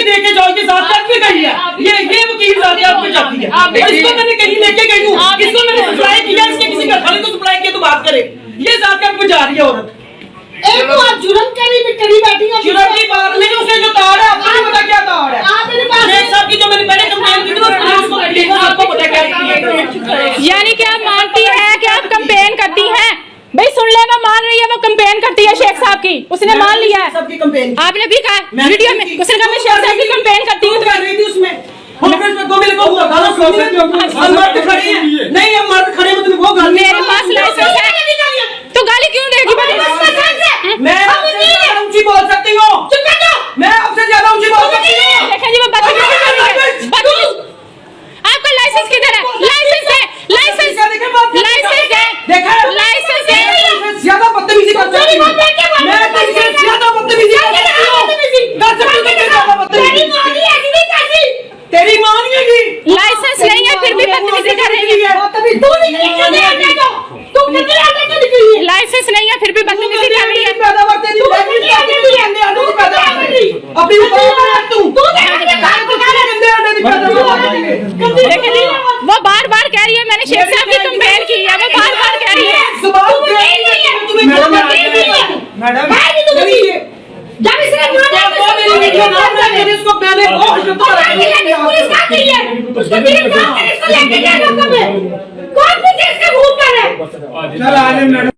देके जाओ, ये जात पे गई है, ये वकील जात पे जाती है, इसको मैंने कहीं लेके गई हूँ, इसको मैंने सप्लाई किया, इसके किसी घर वाले को सप्लाई किया तो बात करे, ये जात पे जा रही है औरत। एक तो आप जुर्म करी बैठी हो, जुर्म की बात नहीं, उसे जो ताड़ है आपको नहीं पता क्या ताड़ है। शेख साहब की जो मैंने पहले कंप्लेन की थी वो पुलिस को दी, आपको पता क्या है। यानी कि आप मानती हैं कि आप कंप्लेन करती हैं? भाई सुन ले, वो मान रही है, वो कंप्लेन करती है शेख साहब की, उसने मान लिया है। सबकी कंप्लेन आपने भी कहा वीडियो में, उसने कहा मैं शेख साहब की कंप्लेन करती हूँ। कर रही थी उसमें मर्द खड़े हैं, नहीं हम मर्द खड़े हैं, वो गाली मेरे पास लाइसेंस है तो गाली क्यों देगी? मैं ऊंची बोल सकती हूँ, मैं आपसे ज्यादा ऊंची बोल सकती हूँ। देखिए जी, वो बदतमीजी कर रही है। आपका लाइसेंस किधर है? लाइसेंस है, लाइसेंस लाइसेंस है, लाइसेंस है। ज्यादा बदतमीजी करती हूँ मैं, तुमसे ज्यादा बदतमीजी करती हूँ। तेरी मां नहीं है, लाइसेंस नहीं है फिर भी बदतमीजी कर रही है। लाइसेंस नहीं है फिर भी बदतमीजी कर रही है। वो बार बार कह रही है मैंने शेख साहब की कंप्लेन की है, वो बार बार कह रही है। जब इसने कौन सी चीज का भूत है?